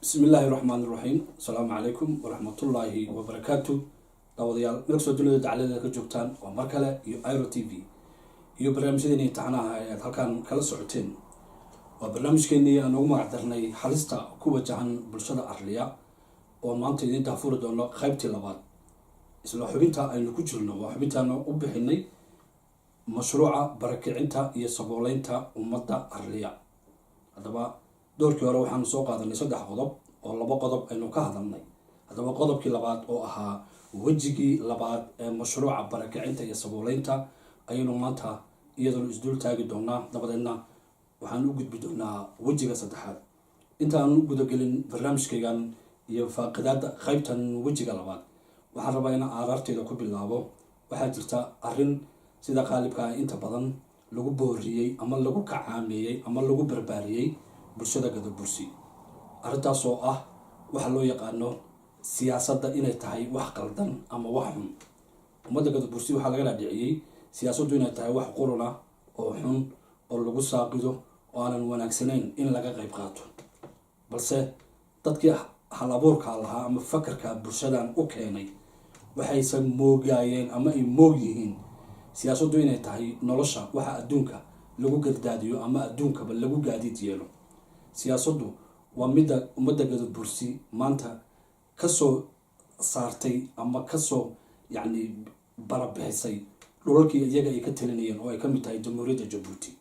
بسم الله الرحمن الرحيم السلام عليكم ورحمة الله وبركاته داوديال نكسو دنيا دعالة كجوبتان ومركلة ايرو تي في iyo barnaamijyadii taxanaha ee halkan kala socoteen waa barnaamijkeennii aan ugu magacdarnay xalista ku wajahan bulshada Arliya oo maanta idin daafuri doono qaybtii labaad isla xubinta aynu ku jirno waa xubintaan u bixinay mashruuca barakicinta iyo sabooleynta ummadda Arliya hadaba doorkii hore waxaan soo qaadanay 3 qodob oo 2 qodob aynu ka hadalnay hadaba qodobkii labaad oo ahaa wajigii labaad ee mashruuca barakicinta iyo sabooleynta aynu maanta iyadoo isdul taagi doonaa dabadeedna waxaan u gudbi doonaa wajiga saddexaad intaan u gudagelin barnaamijkaygan iyo faaqidaada qaybtan wajiga labaad waxaan rabaa inaan aararteeda ku bilaabo waxaa jirta arrin sida qaalibka inta badan lagu booriyay ama lagu kacaameeyay ama lagu barbaariyay bulshada gadabursi arrintaas oo ah waxa loo yaqaano siyaasadda inay tahay wax qaldan ama wax xun ummadda gadabursi waxa laga dhaadhiciyay siyaasaddu inay tahay wax quruna oo xun oo lagu saaqido oo aanan wanaagsanayn in laga qayb qaato balse dadkii hal abuurka lahaa ama fakarka bulshadan u keenay waxaysan moogayeen ama ay moog yihiin siyaasaddu inay tahay nolosha waxa adduunka lagu gardaadiyo ama adduunkaba lagu gaadiid yeelo siyaasaddu waa midda ummadda gadabursi maanta kasoo saartay ama kasoo barabixisay dhulalkii iyaga ay ka talinayeen oo ay ka mid tahay jamhuuriyadda Jabuuti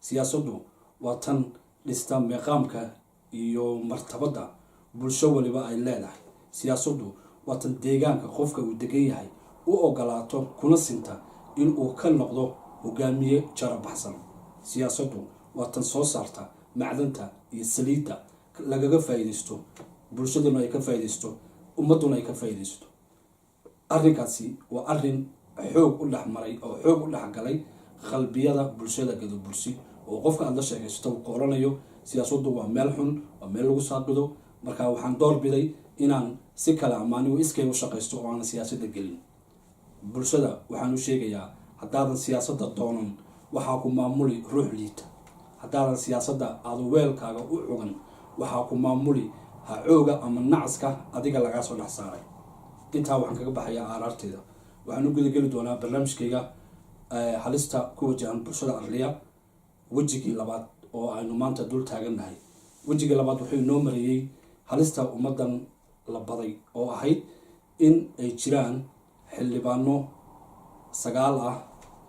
siyaasaddu waa tan dhista meeqaamka iyo martabada bulsho waliba ay leedahay siyaasaddu waa tan deegaanka qofka uu degan yahay u ogolaato kuna sinta in uu ka noqdo hogaamiye jarabaxsan siyaasaddu waa tan soo saarta macdanta iyo saliidda lagaga faa'iideysto bulshaduna ay ka faa'iideysto ummaduna ay ka faa'iideysto arrinkaasi waa arrin xoog u dhaxmaray oo xoog u dhaxgalay qalbiyada bulshada gadabursi oo qofka aad la sheegaysto uu qoranayo siyaasaddu waa meel xun waa meel lagu saaqido marka waxaan doorbiday inaan si kala amaaniyo iskay u shaqaysto oo aan siyaasadda gelin bulshada waxaan u sheegayaa haddaadan siyaasadda doonan waxaa ku maamuli ruux liita haddaadan siyaasadda aad weelkaaga u cugan waxaa ku maamuli hacooga ama nacaska adiga lagaa soo dhex saaray intaa waxaan kaga baxayaa aaraarteeda waxaan u gudageli doonaa barnaamijkayga halista ku wajahan bulshada Arliya wajigii labaad oo aynu maanta dul taagannahay wajigii labaad wuxuu inoo marayay halista ummadan la baday oo ahayd in ay jiraan xildhibaano 9 ah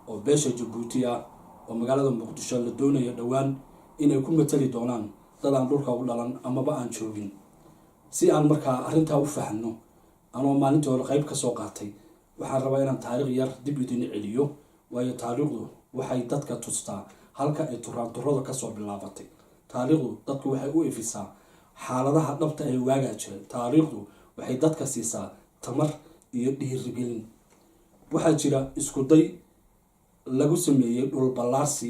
oo beesha Jabuuti ah oo magaalada Muqdisho la doonayo dhawaan inay ku matali doonaan dad aan dhulka u dhalan amaba aan joogin si aan markaa arrintaa u fahanno anoo maalintii hore qayb ka soo qaatay waxaan rabaa inaan taariikh yar dib idin celiyo waayo taariikhdu waxay dadka tustaa halka ay turaanturada ka soo bilaabatay taariikhdu dadku waxay u ifisaa xaaladaha dhabta ee waagaa jiray taariikhdu waxay dadka siisaa tamar iyo dhiirigelin waxaa jira isku day lagu sameeyay dhul ballaarsi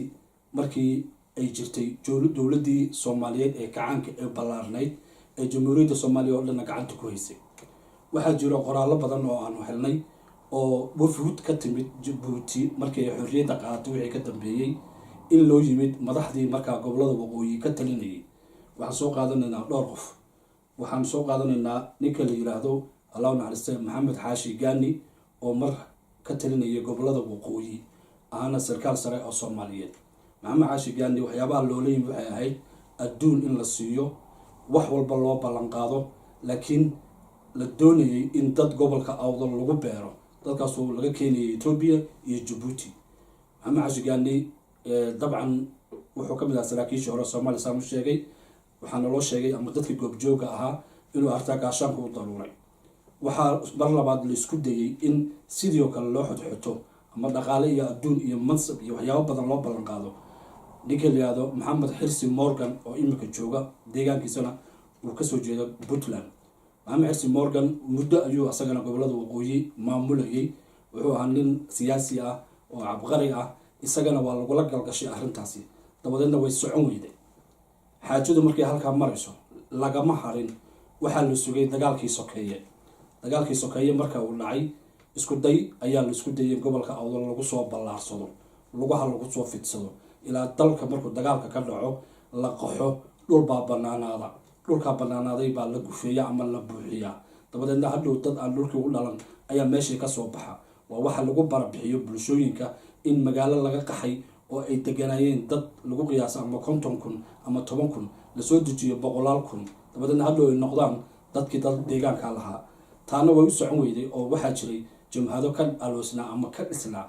markii ay jirtay dowladii Soomaaliyeed ee kacaanka ee ballaarnayd ee jamhuuriyadda Soomaaliya oo dhan gacanta ku haysay waxaa jira qoraallo badan oo aan helnay oo wafud ka timid Jabuuti markii ay xorriyadda qaadatay wixii ka dambeeyay in loo yimid madaxdii markaa gobolada waqooyi ka talinayay waxaan soo qaadanaynaa dhowr qof waxaan soo qaadanaynaa ninka la yiraahdo Allah naxariistay Maxamed Xaashi Gaani oo mar ka talinayay gobolada waqooyi ahna sarkaal sare oo Soomaaliyeed Maxamed Xaashi Gaani waxyaabaha loo leeyahay waxay ahayd adduun in la siiyo wax walba loo ballan qaado laakiin la doonayay in dad gobolka awdal lagu beero dadkaas oo laga keenayay Ethiopia iyo Djibouti Maxamed Xaashi Gaani dabcan wuxuu ka mid ahaa saraakiishii hore Soomaaliya saamu sheegay waxaana loo sheegay ama dadkii goobjooga ahaa inuu artaa gaashaanka u daruuray waxaa mar labaad la isku dayay in sidoo kale loo xodxoto ama dhaqaale iyo adduun iyo mansab iyo waxyaabo badan loo ballan qaado ninka la yiraahdo Maxamed Xirsi Morgan oo imika jooga deegaankiisana uu ka soo jeedo Puntland Maxamed Xirsi Morgan muddo ayuu asagana gobolada waqooyi maamulayay wuxuu ahaa nin siyaasi ah oo cabqari ah isagana waa lagu la galgashay arrintaasi dabadeedna way socon weyday xaajadu markay halka marayso lagama harin waxa la sugay dagaalkii sokeeye marka uu dhacay isku day ayaa la isku dayay gobolka awdal lagu soo ballaarsado lagu soo fidsado ilaa dalka markuu dagaalka ka dhaco la qaxo dhul baa banaanaada dhulkaa banaanaaday baa la gufeeya ama la buuxiyaa dabadeedna hadhow dad aan dhulkii u dhalan ayaa meeshii kasoo baxa. waa waxa lagu barabixiyo bulshooyinka in magaalo laga qaxay oo ay deganaayeen dad lagu qiyaaso ama 50,000 ama 10,000 lasoo dejiyo 100,000 dabadeedna hadhow ay noqdaan dadkii dad deegaanka lahaa. taana way u socon weyday oo waxaa jiray jamhado ka aloosnaa ama ka dhisnaa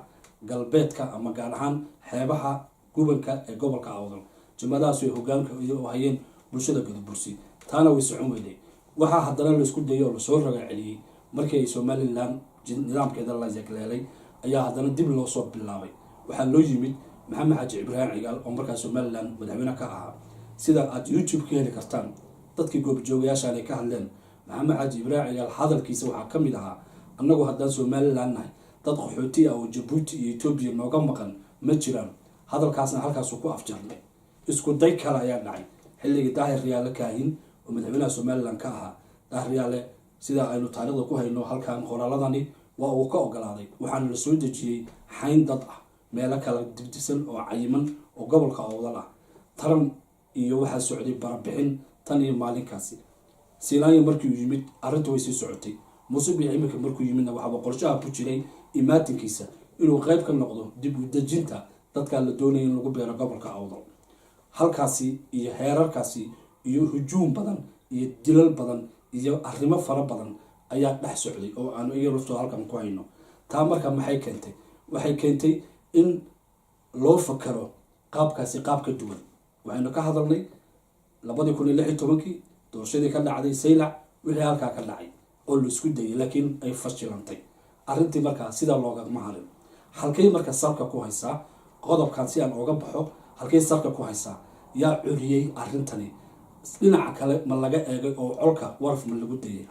galbeedka ama gaar ahaan xeebaha gubanka ee gobolka Awdal. jamhadahaas way hogaanka u hayeen bulshada Gadabursi. taana way socon weyday. waxaa haddana la isku dayay oo lasoo raga celiyey markii ay Somaliland nidaamkeeda la yagleelay ayaa haddana dib loo soo bilaabay. waxaa loo yimid Maxamed Xaaji Ibraahim Cigaal oo markaa Somaliland madaxweyne ka ahaa. sida aad YouTube ka heli kartaan dadkii goobjoogayaashaan ay ka hadleen Maxamed Xaaji Ibraahim Cigaal hadalkiisa waxaa ka mid ahaa annagu haddaan Somaliland nahay dad qaxooti ah oo Djibouti iyo Ethiopia nooga maqan ma jiraan. hadalkaasna halkaasuu ku afjarnay. isku day kale ayaa dhacay xilligii Daahir Riyaale Kaahin oo madaxweynaha Somaliland ka ahaa. Daahir Riyaale sida aynu taariikhda ku hayno halkan qoraaladani waa uu ka ogolaaday waxaana la soo dejiyey xayn dad ah meelo kala dibdisan oo cayiman oo gobolka Awdal ah. taran iyo waxaa socday barabixin tan iyo maalinkaasi. Siilaanyo markii uu yimid arrintu way sii socotay. Muuse Biixi imika markuu yimidna waxaa qorshaha ku jiray imaatinkiisa inuu qayb ka noqdo dib u dejinta dadka la doonayay in lagu beero gobolka Awdal. halkaasi iyo heerarkaasi iyo hujuum badan iyo dilal badan iyo arrimo fara badan ayaa dhex socday oo aan iyagu halkan ku hayno. taa marka maxay keentay? waxay keentay in loo fakaro qaabkaasi qaab ka duwan. waxaynu ka hadalnay 2016 doorashadii ka dhacday Saylac wixii halkaa ka dhacay oo la isku dayay laakiin ay fashilantay. arrintii markaa sida looga mahalin halkay marka salka ku haysaa qodobkan si aan uga baxo halkay salka ku haysaa yaa curiyay arrintani dhinaca kale ma laga eegay oo colka warf ma lagu dayay.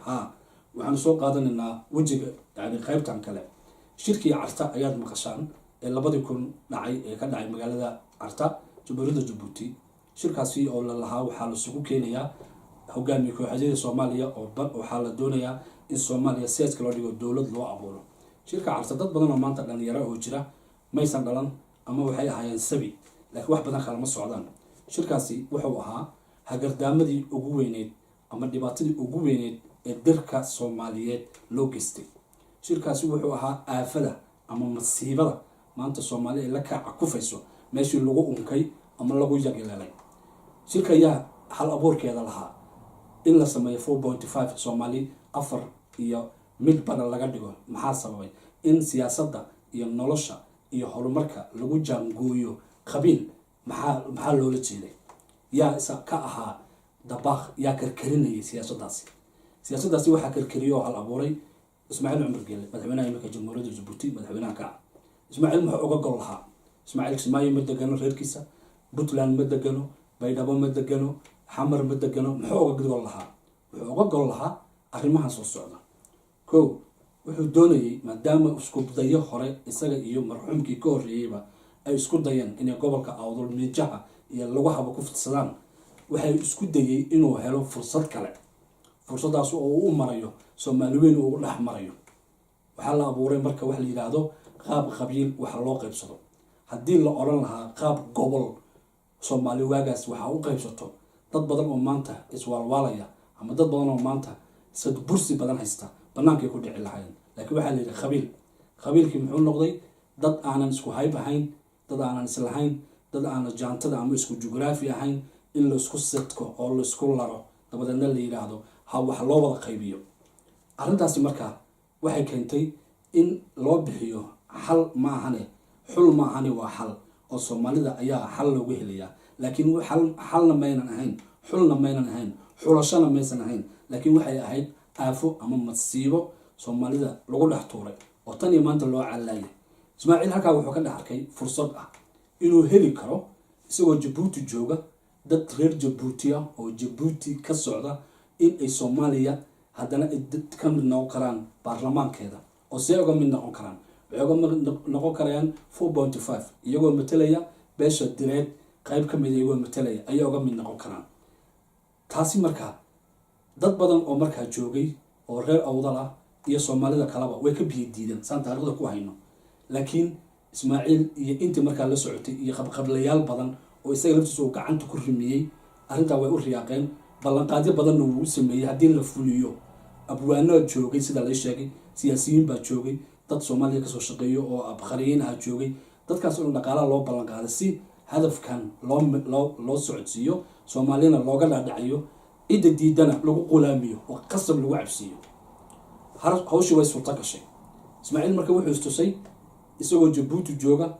waxaan soo qaadanaynaa wajiga yani qaybtan kale shirkii Carta ayaad maqashaan ee 2000 dhacay ee ka dhacay magaalada Carta Jamhuuriyadda Djibouti. shirkaasi oo la lahaa waxaa la isugu keenayaa hogaamiye kooxaha Soomaaliya oo waxaa la doonayaa in Soomaaliya siyaasad loo dhigo dowlad loo abuuro. shirka Carta dad badan oo maanta dhalinyaro oo jira maysan dhalan ama waxay ahaayeen sabi laakiin wax badan kala ma socdaan. shirkaasi wuxuu ahaa hagardaamadii ugu weyneed ama dhibaatadii ugu weyneed ee dalka Soomaaliyeed loo geystay. shirkaasi wuxuu ahaa aafada ama masiibada maanta Soomaaliya la kaca kufayso meeshii lagu unkay ama lagu yagilalay. shirka yaa hal abuurkeeda lahaa in la sameeyo 4.5 Soomaali afar iyo mid badan laga dhigo. maxaa sababay in siyaasadda iyo nolosha iyo horumarka lagu jaangooyo qabiil? maxaa loola jeeday? yaa isa ka ahaa dabaaq yaa karkarinayay siyaasaddaasi waxaa karkariyay oo hal abuuray Ismaaciil Cumar Geele madaxweynaha imika Jamhuuriyadda Djibouti madaxweynaha ka. Ismaaciil muxuu uga gol lahaa? Ismaaciil Kismaayo ma degano reerkiisa, Puntland ma degano, Baydhabo ma degano, Xamar ma degano. muxuu uga gol lahaa? wuxuu uga gol lahaa arrimahan soo socda. wuxuu doonayay maadaama isku dayo hore isaga iyo marxuumkii ka horreeyayba ay isku dayeen inay gobolka Awdal miijaha iyo lagu habo ku fidsadaan. waxay isku dayay inuu helo fursad kale. fursadaas oo uu marayo Soomaali weyn uu dhex marayo. waxaa la abuuray marka wax la yiraahdo qaab qabiil wax loo qaybsado. haddii la oran lahaa qaab gobol Soomaali waagaas waxa uu qaybsato dad badan oo maanta iswaalwaalaya ama dad badan oo maanta sad bursi badan haysta bannaankay ku dhici lahaayeen. laakiin waxaa la yidhi qabiilkii muxuu noqday dad aanan isku hayb ahayn, dad aanan islahayn, dad aanan jaantada ama isku jugraafi ahayn in la isku sidko oo la isku laro dabadeedna la yiraahdo ha wax loo wada qaybiyo. arrintaasi markaa waxay keentay in loo bixiyo xal ma ahane xul ma ahane waa xal oo Soomaalida ayaa xal loogu helayaa. laakiin xalna maynan ahayn, xulna maynan ahayn, xulashana maysan ahayn, laakiin waxay ahayd aafo ama masiibo Soomaalida lagu dhex tuuray oo tan iyo maanta loo calaayay. Ismaaciil halkaa wuxuu ka dhex arkay fursad ah inuu heli karo isagoo Djibouti jooga dad reer Djibouti ah oo Djibouti ka socda in ay Soomaaliya haddana ka mid noqon karaan baarlamaankeeda. oo see uga mid noqon karaan? waxay uga mid noqon karayaan 4.5 iyagoo matalaya beesha direed qayb ka mid iyagoo matalaya ayaa uga mid noqon karaan. taasi markaa dad badan oo markaa joogay oo reer Awdal ah iyo Soomaalida kalaba way ka biyo diideen saan taariikhda ku hayno. laakiin Ismaaciil iyo intii markaa la socotay iyo qabqablayaal badan oo isaga laftiisa uu gacanta ku rimiyay arrintaa way u riyaaqeen. ballanqaadyo badanna wuu u sameeyey haddii la fuliyo abwaanaa joogay sida la sheegay, siyaasiyiin baa joogay, dad Soomaaliya kasoo shaqeeyo oo abqariyiin ah joogay, dadkaas oo dhaqaalaha loo ballanqaaday si hadafkan loo socodsiiyo Soomaaliyana looga dhaadhaciyo, cidda diidana lagu qulaamiyo oo qasab lagu cabsiiyo. hawshii way suurta gashay. Ismaaciil marka wuxuu istusay isagoo Jabuuti jooga,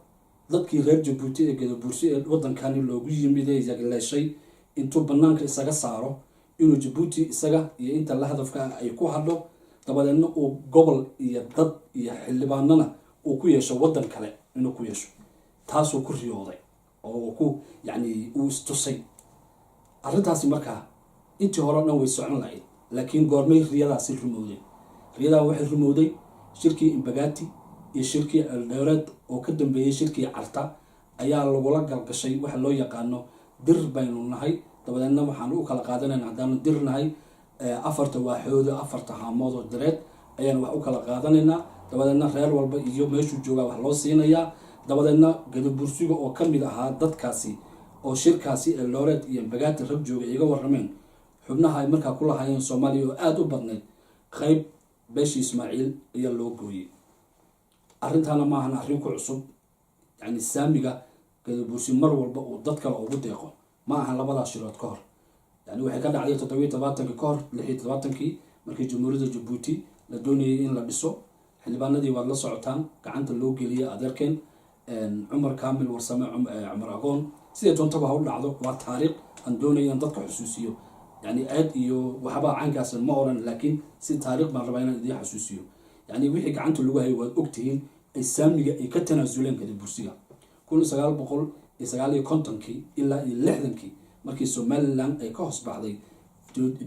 dadkii reer Jabuuti ee Gadabuursi ee wadankani loogu yimid ee yagleeshay intuu banaanka isaga saaro inuu Jabuuti isaga iyo inta la hadafka ay ku hadho, dabadeedna uu gobol iyo dad iyo xildhibaanana uu ku yeesho wadan kale inuu ku yeesho. taasuu ku riyooday oo uu istusay. arrintaasi markaa intii hore dhan way socon lahayd, laakiin goormay riyadaasi rumowday? riyadaa waxay rumowday shirkii Imbagati iyo shirkii Eldoret oo ka dambeeyay shirkii Carta ayaa lagula galgashay waxa loo yaqaano dir baynu nahay, dabadeedna waxaan u kala qaadanaynaa haddaan dir nahay afarta waaxood, afarta haamood oo direed ayaan wax u kala qaadanaynaa, dabadeedna reer walba iyo meeshuu joogaa wax loo siinayaa. dabadeedna Gadabuursiga oo ka mid ahaa dadkaasi oo shirkaasi Eldoret iyo Imbagati rag jooga iga warrameen xubnaha ay markaa ku lahaayeen Soomaaliya oo aad u badnayd, qayb beeshii Ismaaciil ayaa loo gooyey. arrintaana maahan arrin ku cusub, saamiga Gadabuursi mar walba uu dad kale ugu deeqo ma ahan labadaas shirood ka hor. waxay ka dhacday 77 ka hor 76 markii Jamhuuriyadda Jabuuti la doonayay in la dhiso. xildhibaanadii waad la socotaan, gacanta loo geliyay adeerkeen Cumar Kaamil Warsame Cumar Agoon. sidee doontaba ha u dhacdo, waa taariikh aan doonaya in dadka xusuusiyo. aad iyo waxba caankaas ma oran, laakiin si taariikh baan rabaa inaan idin xasuusiyo. wixii gacanta lagu hayay waad ogtihiin ay saamiga ay ka tanaasuleen Gadabuursiga 1959 ilaa 60 markii Somaliland ay ka hoos baxday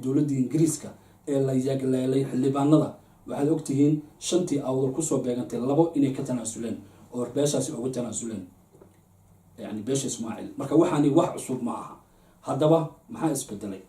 dowladda Ingiriiska ee la yagleelay xildhibaanada. waxaad ogtihiin 5 awdal kusoo beegantay 2 inay ka tanaasuleen oo beeshaasi ugu tanaasuleen, beesha Ismaaciil. marka waxaani wax cusub ma aha. haddaba maxaa isbedelay?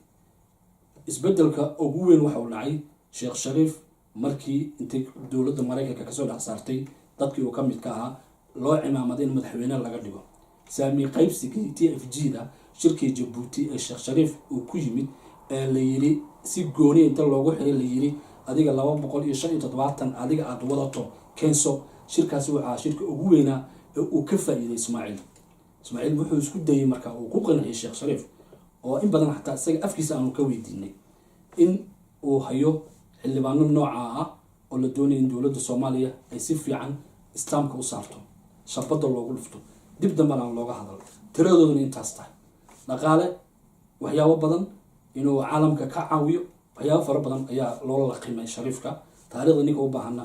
isbedelka ugu weyn waxa uu dhacay Sheekh Shariif markii intay dowladda Mareykanka kasoo dhex saartay dadkii uu ka mid ka ahaa loo cimaamaday in madaxweyne laga dhigo. saami qaybsigii TFG-da shirkii Jabuuti ee Sheekh Shariif uu ku yimid ee la yiri si gooni inta loogu xiray la yiri adiga 275 adiga aad wadato keenso. shirkaasi waxaa shirka ugu weynaa ee uu ka faa'iiday Ismaaciil wuxuu isku dayay markaa uu ku qanciyay Sheekh Shariif oo in badan xataa isaga afkiisa aanu ka weydiinay in uu hayo xildhibaano nooca ah oo la doonayay in dowladda Soomaaliya ay si fiican istaamka u saarto, shabada loogu dhufto, dib dambana aan looga hadal. tiradooduna intaas tahay, dhaqaale, waxyaabo badan inuu caalamka ka caawiyo, waxyaabo fara badan ayaa loola laqimay Shariifka. taariikhda ninka u baahana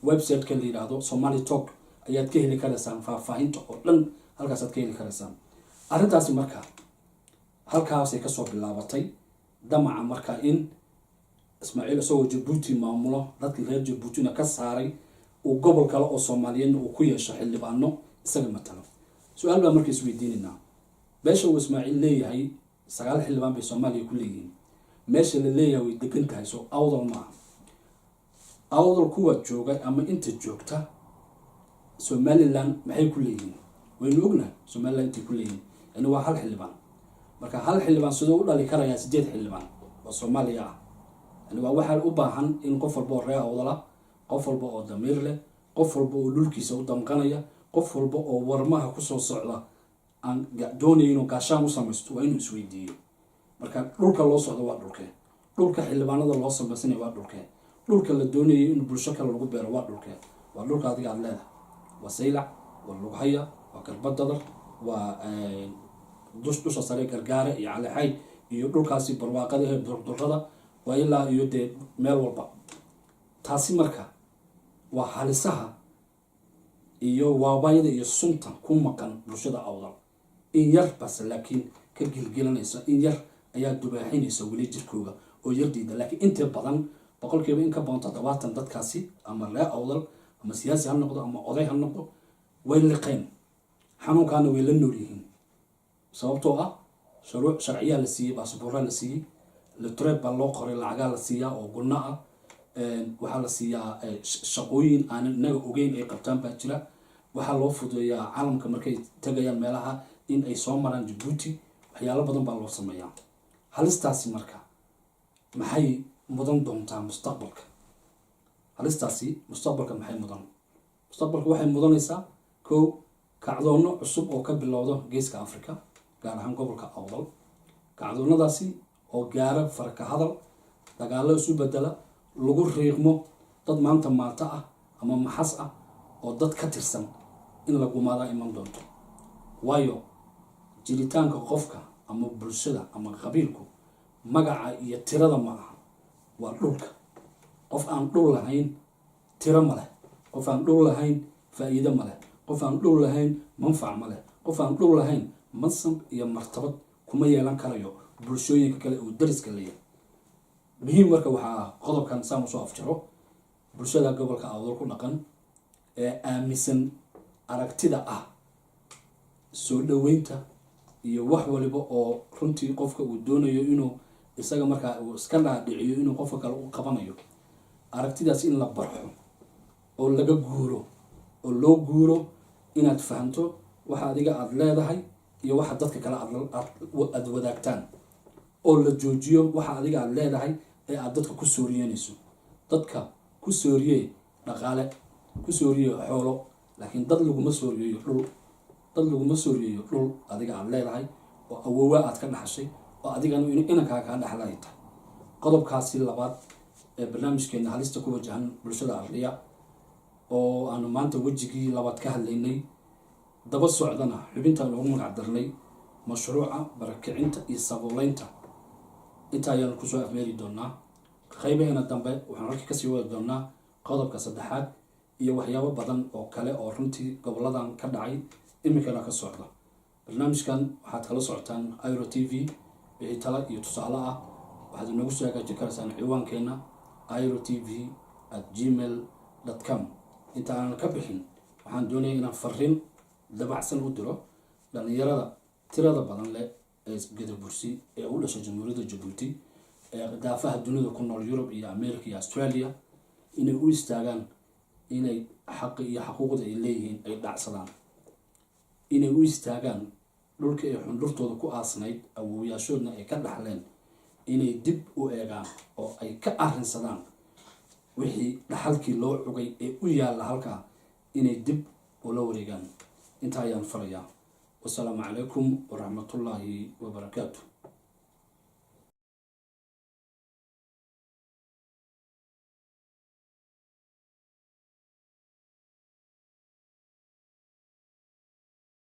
website-ka la yiraahdo Somali Talk ayaad ka heli karaysaan faahfaahinta oo dhan, halkaasaad ka heli karaysaan. arrintaasi markaa halkaasay kasoo bilaabatay damaca markaa in Ismaaciil isagoo Jabuuti maamulo, dadkii reer Jabuutina ka saaray, uu gobol kale oo Soomaaliyeedna uu ku yeesho xildhibaano isaga matalo. su-aal baa markii isweydiinaynaa, beesha uu Ismaaciil leeyahay 9 xildhibaan bay Soomaaliya ku leeyihiin, meesha la leeyahay way degan tahay, soo awdal maaha. awdal kuwa jooga ama inta joogta Somaliland maxay ku leeyihiin? waynu ognahay Somaliland intay ku leeyihiin, waa 1 xildhibaan. marka 1 xildhibaan sidoo u dhali karayaa 8 xildhibaan oo Soomaaliya ah. waa waxaa u baahan in qof walba oo reer awdal ah, qof walba oo damiir leh, qof walba oo dhulkiisa u damqanaya, qof walba oo warmaha kusoo socda aan doonaya inuu gaashaan u samaysto waa inuu isweydiiyo. marka dhulka loo socdo waa dhulkee? dhulka xildhibaanada loo samaysanaya waa dhulkee? dhulka la doonayay in bulsho kale lagu beero waa dhulkee? waa dhulka adiga aad leedahay. waa Saylac, waa Lughaya, waa Galbadadar, waa dusha sare Gargaare iyo Calixay iyo dhulkaasi barwaaqada ee durdurada, waa ilaa iyo dee meel walba. taasi marka waa halisaha iyo waabayda iyo sunta ku maqan bulshada awdal. in yar bas laakiin ka gilgilanaysa, in yar ayaa dubaaxinaysa weli jirkooga oo yardiida. laakiin inta badan boqolkiiba in ka badan 70 dadkaasi ama reer awdal ama siyaasi ha noqdo ama oday ha noqdo way liqeen, xanuunkaana way la nool yihiin. sababtoo ah shuruuc sharciyaa la siiyey, baasboorra la siiyey, letreed baa loo qoray, lacagaa la siiyaa oo gunno ah, waxaa la siiyaa shaqooyin aan inaga ogeyn ay qabtaan baa jira. waxaa loo fududeeyaa caalamka markay tagayaan meelaha in ay soo maraan Jabuuti, waxyaalo badan baa loo sameeyaa. halistaasi marka maxay mudan doontaa mustaqbalka? halistaasi mustaqbalka maxay mudan? mustaqbalka waxay mudanaysaa kow kacdoono cusub oo ka bilowdo geeska Afrika gaar ahaan gobolka Awdal. kacdoonadaasi oo gaara farka hadal, dagaalo isu bedela, lagu riiqmo dad maanta maata ah ama maxas ah oo dad ka tirsan in la gumaada iman doonto. waayo jiritaanka qofka ama bulshada ama qabiilku magaca iyo tirada ma aha, waa dhulka. qof aan dhul lahayn tiro ma leh, qof aan dhul lahayn faa'iido ma leh, qof aan dhul lahayn manfac ma leh, qof aan dhul lahayn mansab iyo martabad kuma yeelan karayo bulshooyinka kale oo dariska leeyahay. muhiim marka waxaa qodobkan saan usoo afjaro bulshada gobolka Awdal ku dhaqan ee aaminsan aragtida ah soo dhaweynta iyo wax waliba oo runtii qofka uu doonayo inuu isaga markaa uu iska dhaadhiciyo inuu qofka kale u qabanayo. aragtidaas in la barxo oo laga guuro oo loo guuro inaad fahanto waxa adiga aad leedahay iyo waxa dadka kale aad wadaagtaan, oo la joojiyo waxa adiga aad leedahay ee aad dadka ku sooriyeynayso. dadka ku sooriye dhaqaale, ku sooriye xoolo, laakiin dad laguma sooriyeeyo dhul. dad laguma sooriyeeyo dhul adiga aad leedahay oo awoowa aad ka dhaxashay oo adigana inankaa kaa dhaxlay tahay. qodobkaasi labaad ee barnaamijkeena halista ku wajahan bulshada Arliya oo aanu maanta wejigii labaad ka hadlaynay, daba socdana xubintaan ugu magac darnay mashruuca barakicinta iyo saboolaynta. inta ayaan kusoo afmeeri doonaa. qaybaheena dambe waxaan halka kasii wadi doonaa qodobka saddexaad iyo waxyaabo badan oo kale oo runtii goboladan ka dhacay iminkana ka socda. barnaamijkan waxaad kala socotaan Airo TV. wixii talo iyo tusaale ah waxaad inagu soo hagaajin karaysaan ciwaankeena airotv@gmail.com. inta aanan ka bixin waxaan doonaya inaan fariin dabacsan u diro dhalinyarada tirada badan leh ee Gadabursi ee u dhashay Jamhuuriyadda Jabuuti ee daafaha dunida ku nool Yurub iyo Ameerika iyo Australia inay u istaagaan inay xaq iyo xuquuqda ay leeyihiin ay dhacsadaan, inay u istaagaan dhulka ay xundurtooda ku aasnayd awoowayaashoodna ay ka dhaxleen, inay dib u eegaan oo ay ka arrinsadaan wixii dhaxalkii loo cugay ee u yaalla halkaa inay dib ula wareegaan. inta ayaan farayaa. wasalaamu calaykum waraxmatullaahi wabarakaatuh.